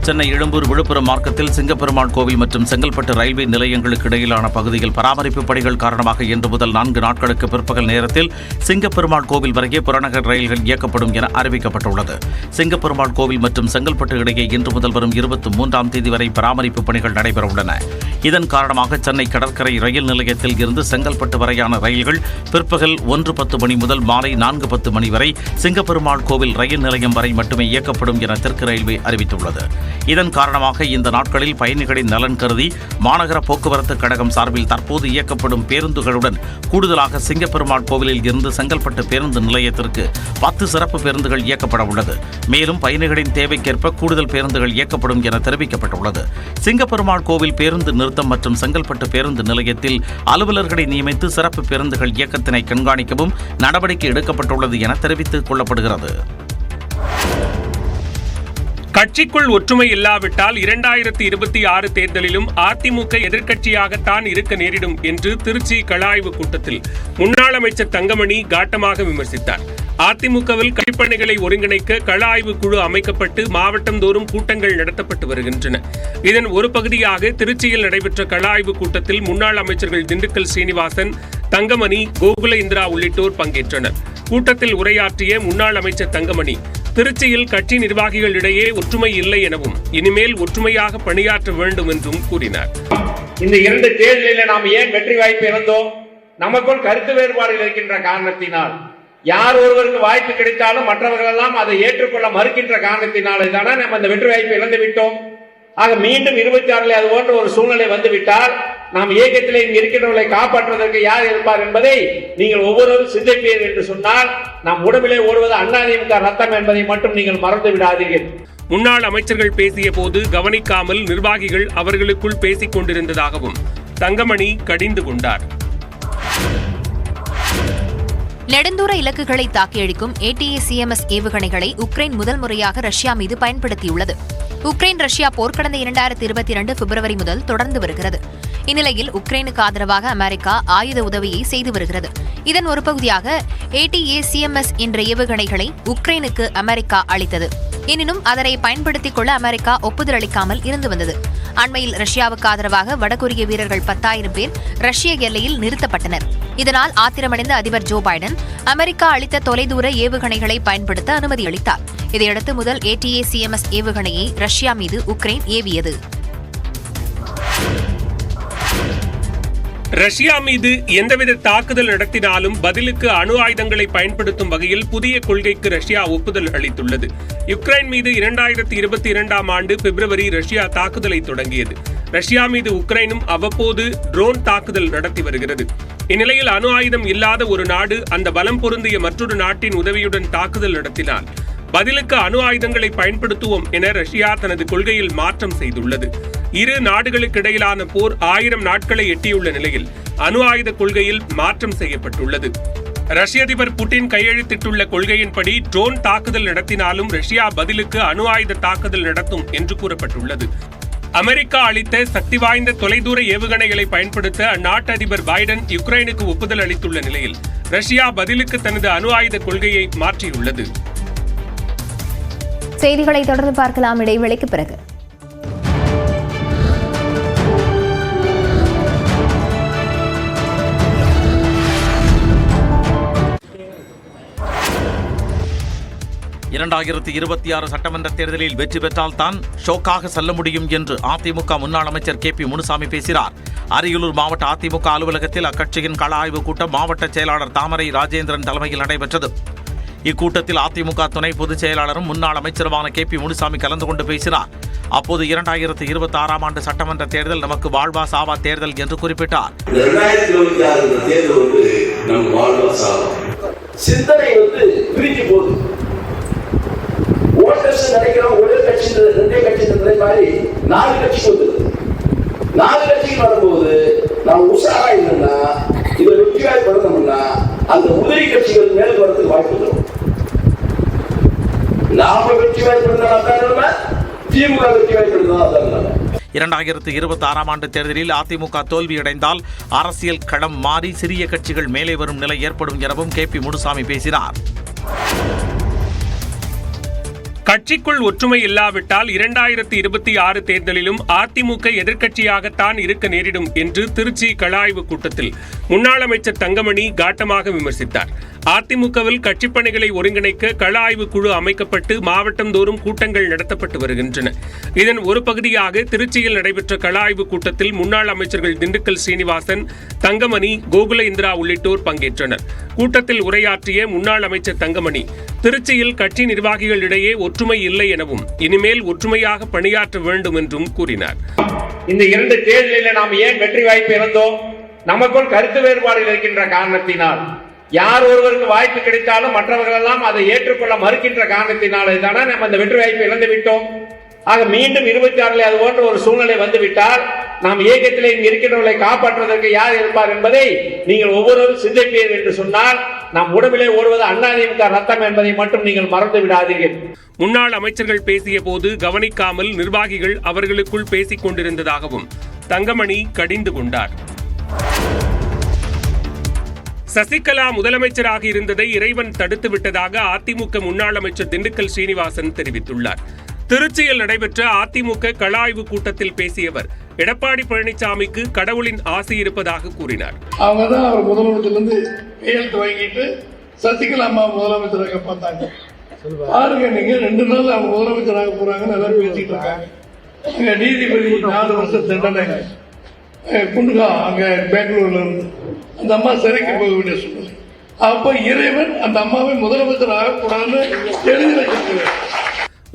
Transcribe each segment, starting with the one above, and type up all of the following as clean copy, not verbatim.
சென்னை எழும்பூர் விழுப்புரம் மார்க்கத்தில் சிங்கப்பெருமாள் கோவில் மற்றும் செங்கல்பட்டு ரயில்வே நிலையங்களுக்கு இடையிலான பகுதியில் பராமரிப்பு பணிகள் காரணமாக இன்று முதல் 4 நாட்களுக்கு பிற்பகல் நேரத்தில் சிங்கப்பெருமாள் கோவில் வரையே புறநகர் ரயில்கள் இயக்கப்படும் என அறிவிக்கப்பட்டுள்ளது. சிங்கப்பெருமாள் கோவில் மற்றும் செங்கல்பட்டு இடையே இன்று முதல் வரும் 23ஆம் தேதி வரை பராமரிப்பு பணிகள் நடைபெறவுள்ளன. இதன் காரணமாக சென்னை கடற்கரை ரயில் நிலையத்தில் இருந்து செங்கல்பட்டு வரையான ரயில்கள் பிற்பகல் 1:10 மணி முதல் மாலை 4:10 மணி வரை சிங்கப்பெருமாள் கோவில் ரயில் நிலையம் வரை மட்டுமே இயக்கப்படும் என தெற்கு ரயில்வே அறிவித்துள்ளது. இதன் காரணமாக இந்த நாட்களில் பயணிகளின் நலன் கருதி மாநகர போக்குவரத்து கழகம் சார்பில் தற்போது இயக்கப்படும் பேருந்துகளுடன் கூடுதலாக சிங்கப்பெருமாள் கோவிலில் இருந்து செங்கல்பட்டு பேருந்து நிலையத்திற்கு 10 சிறப்பு பேருந்துகள் இயக்கப்பட உள்ளது. மேலும் பயணிகளின் தேவைக்கேற்ப கூடுதல் பேருந்துகள் இயக்கப்படும் என தெரிவிக்கப்பட்டுள்ளது. சிங்கப்பெருமாள் கோவில் பேருந்து நிறுத்தம் மற்றும் செங்கல்பட்டு பேருந்து நிலையத்தில் அலுவலர்களை நியமித்து சிறப்பு பேருந்துகள் இயக்கத்தினை கண்காணிக்கவும் நடவடிக்கை எடுக்கப்பட்டுள்ளது என தெரிவித்துக் கொள்ளப்படுகிறது. கட்சிக்குள் ஒற்றுமை இல்லாவிட்டால் 2026 தேர்தலிலும் அதிமுக எதிர்க்கட்சியாகத்தான் இருக்க நேரிடும் என்று திருச்சி கள ஆய்வு கூட்டத்தில் முன்னாள் அமைச்சர் தங்கமணி காட்டமாக விமர்சித்தார். அதிமுகவில் கட்சிப்பணிகளை ஒருங்கிணைக்க கள ஆய்வு குழு அமைக்கப்பட்டு மாவட்டந்தோறும் கூட்டங்கள் நடத்தப்பட்டு வருகின்றன. இதன் ஒரு பகுதியாக திருச்சியில் நடைபெற்ற கள ஆய்வு கூட்டத்தில் முன்னாள் அமைச்சர்கள் திண்டுக்கல் சீனிவாசன், தங்கமணி, கோகுல இந்திரா உள்ளிட்டோர் பங்கேற்றனர். கூட்டத்தில் உரையாற்றிய முன்னாள் அமைச்சர் தங்கமணி, திருச்சியில் கட்சி நிர்வாகிகளிடையே ஒற்றுமை இல்லை எனவும் இனிமேல் ஒற்றுமையாக பணியாற்ற வேண்டும் என்றும் கூறினார். இந்த 2 தேர்தலில் நாம் ஏன் வெற்றி வாய்ப்பு இழந்தோம்? நமக்குள் கருத்து வேறுபாடுகள் இருக்கின்ற காரணத்தினால், யார் ஒருவருக்கு வாய்ப்பு கிடைத்தாலும் மற்றவர்கள் எல்லாம் அதை ஏற்றுக்கொள்ள மறுக்கின்ற காரணத்தினாலே தானே நம்ம இந்த வெற்றி வாய்ப்பு இழந்து விட்டோம். ஆக மீண்டும் 26 அது போன்ற ஒரு சூழ்நிலை வந்துவிட்டால் நாம் இயக்கத்திலே இங்கு இருக்கின்றவர்களை காப்பாற்றுவதற்கு யார் இருப்பார் என்பதை நீங்கள் ஒவ்வொருவரும் சிந்திப்பீர்கள் என்று சொன்னால் நாம் உடம்பிலே ஓடுவது அதிமுக ரத்தம் என்பதை மட்டும் நீங்கள் மறந்து விடாதீர்கள். முன்னாள் அமைச்சர்கள் பேசிய போது கவனிக்காமல் நிர்வாகிகள் அவர்களுக்குள் பேசிக் கொண்டிருந்ததாகவும் தங்கமணி கடிந்து கொண்டார். நெடுந்தூர இலக்குகளை தாக்கியழிக்கும் ATACMS ஏவுகணைகளை உக்ரைன் முதல் முறையாக ரஷ்யா மீது பயன்படுத்தியுள்ளது. உக்ரைன் ரஷ்யா போர் கடந்த 2022 பிப்ரவரி முதல் தொடர்ந்து வருகிறது. இந்நிலையில் உக்ரைனுக்கு ஆதரவாக அமெரிக்கா ஆயுத உதவியை செய்து வருகிறது. இதன் ஒரு பகுதியாக ATACMS என்ற ஏவுகணைகளை உக்ரைனுக்கு அமெரிக்கா அளித்தது. எனினும் அதனை பயன்படுத்திக் கொள்ள அமெரிக்கா ஒப்புதல் அளிக்காமல் இருந்து வந்தது. அண்மையில் ரஷ்யாவுக்கு ஆதரவாக வடகொரிய வீரர்கள் 10,000 பேர் ரஷ்ய எல்லையில் நிறுத்தப்பட்டனர். இதனால் ஆத்திரமடைந்த அதிபர் ஜோ பைடன் அமெரிக்கா அளித்த தொலைதூர ஏவுகணைகளை பயன்படுத்த அனுமதி அளித்தார். இதையடுத்து முதல் ATACMS ஏவுகணையை ரஷ்யா மீது உக்ரைன் ஏவியது. ரஷ்யா மீது எந்தவித தாக்குதல் நடத்தினாலும் பதிலுக்கு அணு ஆயுதங்களை பயன்படுத்தும் வகையில் புதிய கொள்கைக்கு ரஷ்யா ஒப்புதல் அளித்துள்ளது. யுக்ரைன் மீது 2022ஆம் ஆண்டு பிப்ரவரி ரஷ்யா தாக்குதலை தொடங்கியது. ரஷ்யா மீது உக்ரைனும் அவ்வப்போது ட்ரோன் தாக்குதல் நடத்தி வருகிறது. இந்நிலையில் அணு ஆயுதம் இல்லாத ஒரு நாடு அந்த பலம் பொருந்திய மற்றொரு நாட்டின் உதவியுடன் தாக்குதல் நடத்தினால் பதிலுக்கு அணு ஆயுதங்களை பயன்படுத்துவோம் என ரஷ்யா தனது கொள்கையில் மாற்றம் செய்துள்ளது. இரு நாடுகளுக்கிடையிலான போர் 1000 நாட்களை எட்டியுள்ள நிலையில் அணு ஆயுத கொள்கையில் மாற்றம் செய்யப்பட்டுள்ளது. ரஷ்ய அதிபர் புட்டின் கையெழுத்திட்டுள்ள கொள்கையின்படி ட்ரோன் தாக்குதல் நடத்தினாலும் ரஷ்யா பதிலுக்கு அணு ஆயுத தாக்குதல் நடத்தும் என்று கூறப்பட்டுள்ளது. அமெரிக்கா அளித்த சக்தி வாய்ந்த தொலைதூர ஏவுகணைகளை பயன்படுத்த அந்நாட்டு அதிபர் பைடன் யுக்ரைனுக்கு ஒப்புதல் அளித்துள்ள நிலையில் ரஷ்யா பதிலுக்கு தனது அணு ஆயுத கொள்கையை மாற்றியுள்ளது. செய்திகளை தொடர்ந்து பார்க்கலாம் இடைவேளைக்கு பிறகு. (2026) சட்டமன்ற தேர்தலில் வெற்றி பெற்றால் தான் ஷோக்காக செல்ல முடியும் என்று அதிமுக முன்னாள் அமைச்சர் KP முனுசாமி பேசினார். அரியலூர் மாவட்ட அதிமுக அலுவலகத்தில் அக்கட்சியின் கள ஆய்வு கூட்டம் மாவட்ட செயலாளர் தாமரை ராஜேந்திரன் தலைமையில் நடைபெற்றது. இக்கூட்டத்தில் அதிமுக துணை பொதுச் செயலாளரும் முன்னாள் அமைச்சருமான KP முனுசாமி கலந்து கொண்டு பேசினார். அப்போது 2026ஆம் ஆண்டு சட்டமன்ற தேர்தல் நமக்கு வாழ்வா சாவா தேர்தல் என்று குறிப்பிட்டார். சிந்தனை பிரிஞ்சு போகுது. ஓட்டர்ஸ் நினைக்கிறோம் ஒரே கட்சி 2 கட்சி மாதிரி 4 கட்சிக்கு வந்துருது. 4 கட்சிக்கு வரும்போது நாம் உஷாரா இல்லைன்னா இதை வெற்றியாய் படுத்தோம்னா அந்த உதிரி கட்சிகள் மேல் வரதுக்கு வாய்ப்பு வரும். நாம வெற்றியாய் படுத்தா திமுக வெற்றியாய் படுத்தா. 2026ஆம் ஆண்டு தேர்தலில் அதிமுக தோல்வியடைந்தால் அரசியல் களம் மாறி சிறிய கட்சிகள் மேலே வரும் நிலை ஏற்படும் எனவும் KP முனுசாமி பேசினார். கட்சிக்குள் ஒற்றுமை இல்லாவிட்டால் 2026 தேர்தலிலும் அதிமுக எதிர்க்கட்சியாகத்தான் இருக்க நேரிடும் என்று திருச்சி கள ஆய்வு கூட்டத்தில் முன்னாள் அமைச்சர் தங்கமணி காட்டமாக விமர்சித்தார். அதிமுகவில் கட்சிப் பணிகளை ஒருங்கிணைக்க கள ஆய்வு குழு அமைக்கப்பட்டு மாவட்டந்தோறும் கூட்டங்கள் நடத்தப்பட்டு வருகின்றன. இதன் ஒரு பகுதியாக திருச்சியில் நடைபெற்ற கள ஆய்வு கூட்டத்தில் முன்னாள் அமைச்சர்கள் திண்டுக்கல் சீனிவாசன், தங்கமணி, கோகுல இந்திரா உள்ளிட்டோர் பங்கேற்றனர். கூட்டத்தில் உரையாற்றிய முன்னாள் அமைச்சர் தங்கமணி, திருச்சியில் கட்சி நிர்வாகிகளிடையே ஒற்றுமை இல்லை எனவும் இனிமேல் ஒற்றுமையாக பணியாற்ற வேண்டும் என்றும் கூறினார். இந்த 2 தேர்தலில் நாம் ஏன் வெற்றி வாய்ப்பு இழந்தோம்? நமக்குள் கருத்து வேறுபாடுகள் இருக்கின்ற காரணத்தினால், யார் ஒருவருக்கு வாய்ப்பு கிடைத்தாலும் மற்றவர்கள் எல்லாம் அதை ஏற்றுக்கொள்ள மறுக்கின்ற காரணத்தினாலே தானே நம்ம இந்த வெற்றி வாய்ப்பு இழந்து விட்டோம். ஆக மீண்டும் 26 அது போன்ற ஒரு சூழ்நிலை வந்துவிட்டால் நாம் இயக்கத்திலே இங்கு இருக்கின்றவர்களை காப்பாற்றுவதற்கு யார் இருப்பார் என்பதை நீங்கள் ஒவ்வொருவரும் சிந்திப்பீர்கள் என்று சொன்னால், நாம் உடம்பிலே ஓடுவது அதிமுக ரத்தம் என்பதை மட்டும் நீங்கள் மறந்து விடாதீர்கள். முன்னாள் அமைச்சர்கள் பேசிய போது கவனிக்காமல் நிர்வாகிகள் அவர்களுக்குள் பேசிக் கொண்டிருந்ததாகவும் தங்கமணி கடிந்து கொண்டார். சசிகலா முதலமைச்சராக இருந்ததை இறைவன் தடுத்து விட்டதாக அதிமுக முன்னாள் அமைச்சர் திண்டுக்கல் சீனிவாசன் தெரிவித்துள்ளார். திருச்சியில் நடைபெற்ற அதிமுக கள ஆய்வு கூட்டத்தில் பேசிய அவர், எடப்பாடி பழனிசாமிக்கு கடவுளின் ஆசி இருப்பதாக கூறினார். அவங்க தான் அவர் முதலமைச்சர்லேருந்து கையெழுத்து வாங்கிட்டு சசிகலா அம்மா முதலமைச்சராக பார்த்தாங்க. பாருங்க, நீங்க 2 நாள் அவங்க முதலமைச்சராக போறாங்கன்னு எல்லாரும் பேசிட்டு இருக்காங்க. அங்க நீதிபதி 4 வருஷம் தண்டனை குண்டுகா அங்க பெங்களூர்ல இருந்து அந்த அம்மா சிறைக்கு போக வேண்டிய சூழ்நிலை. அப்ப இறைவன் அந்த அம்மாவை முதலமைச்சர் ஆகக்கூடாதுன்னு எழுதி வச்சிருக்கிறார்.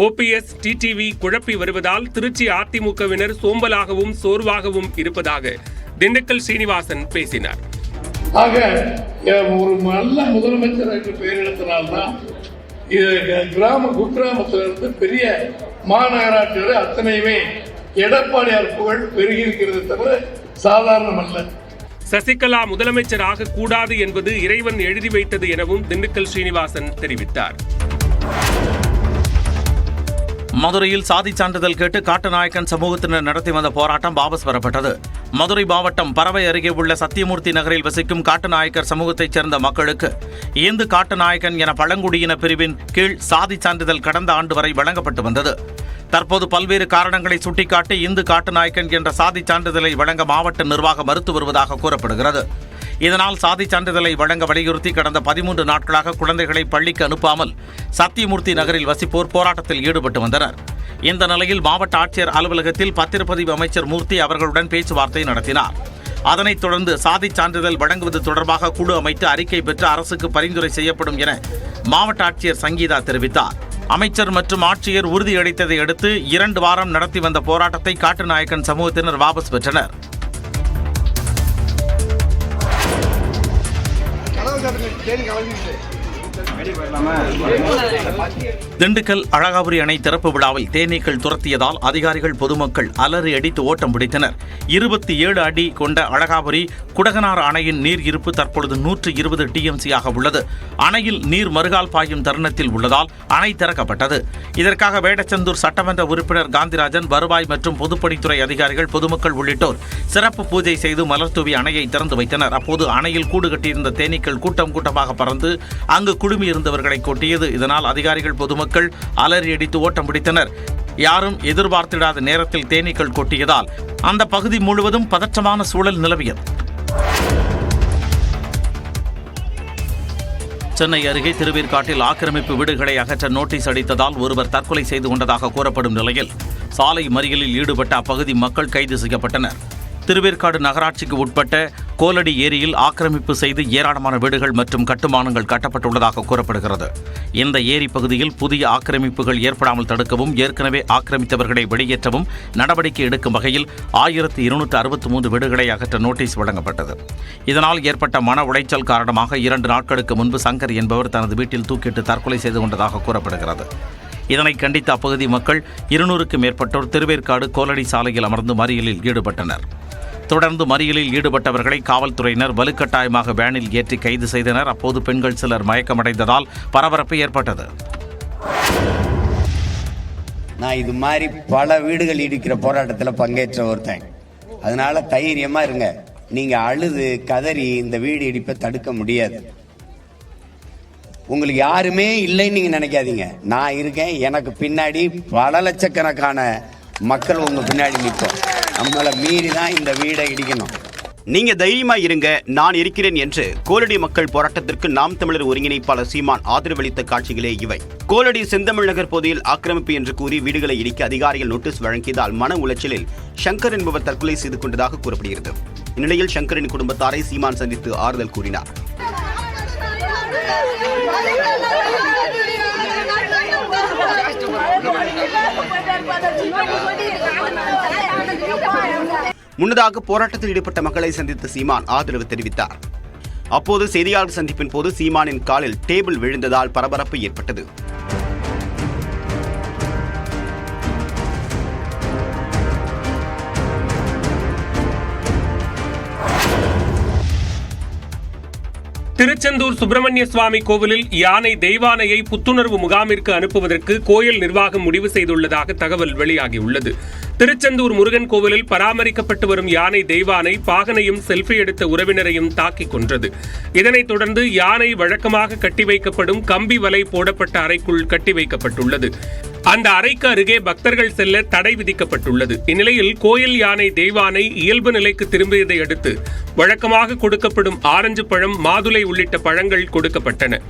ஓபிஎஸ், டிடிவி குழப்பி வருவதால் திருச்சி அதிமுகவினர் சோம்பலாகவும் சோர்வாகவும் இருப்பதாக திண்டுக்கல் சீனிவாசன் பேசினார். ஆக ஒரு நல்ல முதலமைச்சர் என்று பெயர் எடுத்தனால்தான் குக்கிராமத்திலிருந்து பெரிய மாநகராட்சி வரை அத்தனையுமே எடப்பாடியார் புகழ் பெருகி இருக்கிறது தவிர சாதாரணம் அல்ல. சசிகலா முதலமைச்சர் ஆகக்கூடாது என்பது இறைவன் எழுதி வைத்தது எனவும் திண்டுக்கல் சீனிவாசன் தெரிவித்தார். மதுரையில் சாதி சான்றிதழ் கேட்டு காட்டுநாயக்கன் சமூகத்தினர் நடத்தி வந்த போராட்டம் வாபஸ் பெறப்பட்டது. மதுரை மாவட்டம் பரவை அருகே உள்ள சத்தியமூர்த்தி நகரில் வசிக்கும் காட்டுநாயக்கர் சமூகத்தைச் சேர்ந்த மக்களுக்கு இந்து காட்டுநாயக்கன் என பழங்குடியின பிரிவின் கீழ் சாதி சான்றிதழ் கடந்த ஆண்டு வரை வழங்கப்பட்டு வந்தது. தற்போது பல்வேறு காரணங்களை சுட்டிக்காட்டி இந்து காட்டுநாயக்கன் என்ற சாதி சான்றிதழை வழங்க மாவட்ட நிர்வாகம் மறுத்து வருவதாக கூறப்படுகிறது. இதனால் சாதி சான்றிதழை வழங்க வலியுறுத்தி கடந்த 13 நாட்களாக குழந்தைகளை பள்ளிக்கு அனுப்பாமல் சத்தியமூர்த்தி நகரில் வசிப்போர் போராட்டத்தில் ஈடுபட்டு வந்தனர். இந்த நிலையில் மாவட்ட ஆட்சியர் அலுவலகத்தில் பத்திரப்பதிவு அமைச்சர் மூர்த்தி அவர்களுடன் பேச்சுவார்த்தை நடத்தினார். அதனைத் தொடர்ந்து சாதி சான்றிதழ் வழங்குவது தொடர்பாக குழு அமைத்து அறிக்கை பெற்று அரசுக்கு பரிந்துரை செய்யப்படும் என மாவட்ட ஆட்சியர் சங்கீதா தெரிவித்தார். அமைச்சர் மற்றும் ஆட்சியர் உறுதியளித்ததை அடுத்து 2 வாரம் நடத்தி வந்த போராட்டத்தை காட்டுநாயக்கன் சமூகத்தினர் வாபஸ் பெற்றனர். திண்டுக்கல் அழகாபுரி அணை திறப்பு விழாவில் தேனீக்கள் துரத்தியதால் அதிகாரிகள் பொதுமக்கள் அலறி அடித்து ஓட்டம் பிடித்தனர். 27 அடி கொண்ட அழகாபுரி குடகனார் அணையின் நீர் இருப்பு தற்பொழுது 120 TMC-ஆக உள்ளது. அணையில் நீர் மறுகால் பாயும் தருணத்தில் உள்ளதால் அணை திறக்கப்பட்டது. இதற்காக வேடச்சந்தூர் சட்டமன்ற உறுப்பினர் காந்திராஜன், வருவாய் மற்றும் பொதுப்பணித்துறை அதிகாரிகள், பொதுமக்கள் உள்ளிட்டோர் சிறப்பு பூஜை செய்து மலர் தூவி அணையை திறந்து வைத்தனர். அப்போது அணையில் கூடு கட்டியிருந்த தேனீக்கள் கூட்டம் கூட்டமாக பறந்து அங்கு குழுமி இருந்தவர்களை கொட்டியது. இதனால் அதிகாரிகள் பொதுமக்கள் அலறி அடித்து ஓட்டம் பிடித்தனர். யாரும் எதிர்பார்த்திடாத நேரத்தில் தேனீக்கள் கொட்டியதால் அந்த பகுதி முழுவதும் பதற்றமான சூழல் நிலவியது. சென்னை அருகே திருவேற்காட்டில் ஆக்கிரமிப்பு வீடுகளை அகற்ற நோட்டீஸ் அடித்ததால் ஒருவர் தற்கொலை செய்து கொண்டதாக கூறப்படும் நிலையில் சாலை மறியலில் ஈடுபட்ட அப்பகுதி மக்கள் கைது செய்யப்பட்டனர். திருவேற்காடு நகராட்சிக்கு உட்பட்ட கோலடி ஏரியில் ஆக்கிரமிப்பு செய்து ஏராளமான வீடுகள் மற்றும் கட்டுமானங்கள் கட்டப்பட்டுள்ளதாக கூறப்படுகிறது. இந்த ஏரி பகுதியில் புதிய ஆக்கிரமிப்புகள் ஏற்படாமல் தடுக்கவும் ஏற்கனவே ஆக்கிரமித்தவர்களை வெளியேற்றவும் நடவடிக்கை எடுக்கும் வகையில் 1263 வீடுகளை அகற்ற நோட்டீஸ் வழங்கப்பட்டது. இதனால் ஏற்பட்ட மன உளைச்சல் காரணமாக 2 நாட்களுக்கு முன்பு சங்கர் என்பவர் தனது வீட்டில் தூக்கிட்டு தற்கொலை செய்து கொண்டதாக கூறப்படுகிறது. இதனை கண்டித்த அப்பகுதி மக்கள் 200க்கும் மேற்பட்டோர் திருவேற்காடு கோலடி சாலையில் அமர்ந்து மறியலில் ஈடுபட்டனர். தொடர்ந்து மறியலில் ஈடுபட்டவர்களை காவல்துறையினர் வலுக்கட்டாயமாக வேனில் ஏற்றி கைது செய்தனர். அப்போது பெண்கள் சிலர் மயக்கமடைந்ததால் பரபரப்பு ஏற்பட்டது. நான் இது மாதிரி பல வீடுகள் இடிக்கிற போராட்டத்தில் பங்கேற்ற ஒருத்தன். அதனால தைரியமா இருங்க. நீங்க அழுது கதறி இந்த வீடு இடிப்பை தடுக்க முடியாது. உங்களுக்கு யாருமே இல்லைன்னு நீங்க நினைக்காதீங்க. நான் இருக்கேன். எனக்கு பின்னாடி பல லட்சக்கணக்கான மக்கள் உங்க பின்னாடி நிற்போம். நம்மளை மீறி தான் இந்த வீடை இடிக்கணும். நீங்க தைரியமா இருங்க, நான் இருக்கிறேன் என்று கோலடி மக்கள் போராட்டத்திற்கு நாம் தமிழர் ஒருங்கிணைப்பாளர் சீமான் ஆதரவளித்த காட்சிகளே இவை. கோலடி செந்தமிழ் நகர் பகுதியில் ஆக்கிரமிப்பு என்று கூறி வீடுகளை இடிக்க அதிகாரிகள் நோட்டீஸ் வழங்கியதால் மன உளைச்சலில் சங்கர் என்பவர் தற்கொலை செய்து கொண்டதாக கூறப்படுகிறது. இந்நிலையில் சங்கரின் குடும்பத்தாரை சீமான் சந்தித்து ஆறுதல் கூறினார். முன்னதாக போராட்டத்தில் ஈடுபட்ட மக்களை சந்தித்த சீமான் ஆதரவு தெரிவித்தார். அப்போது செய்தியாளர் சந்திப்பின் போது சீமானின் காலில் டேபிள் விழுந்ததால் பரபரப்பு ஏற்பட்டது. திருச்செந்தூர் சுப்பிரமணிய சுவாமி கோவிலில் யானை தெய்வானையை புத்துணர்வு முகாமிற்கு அனுப்புவதற்கு கோயில் நிர்வாகம் முடிவு செய்துள்ளதாக தகவல் வெளியாகியுள்ளது. திருச்செந்தூர் முருகன் கோவிலில் பராமரிக்கப்பட்டு வரும் யானை தெய்வானை பாகனையும் செல்ஃபி எடுத்த உறவினரையும் தாக்கிக் கொன்றது. இதனைத் தொடர்ந்து யானை வழக்கமாக கட்டி வைக்கப்படும் கம்பி வலை போடப்பட்ட அறைக்குள் கட்டி வைக்கப்பட்டுள்ளது. அந்த அறைக்கு அருகே பக்தர்கள் செல்ல தடை விதிக்கப்பட்டுள்ளது. இந்நிலையில் கோயில் யானை தெய்வானை இயல்பு நிலைக்கு திரும்பியதை அடுத்து வழக்கமாக கொடுக்கப்படும் ஆரஞ்சு பழம், மாதுளை உள்ளிட்ட பழங்கள் கொடுக்கப்பட்டன.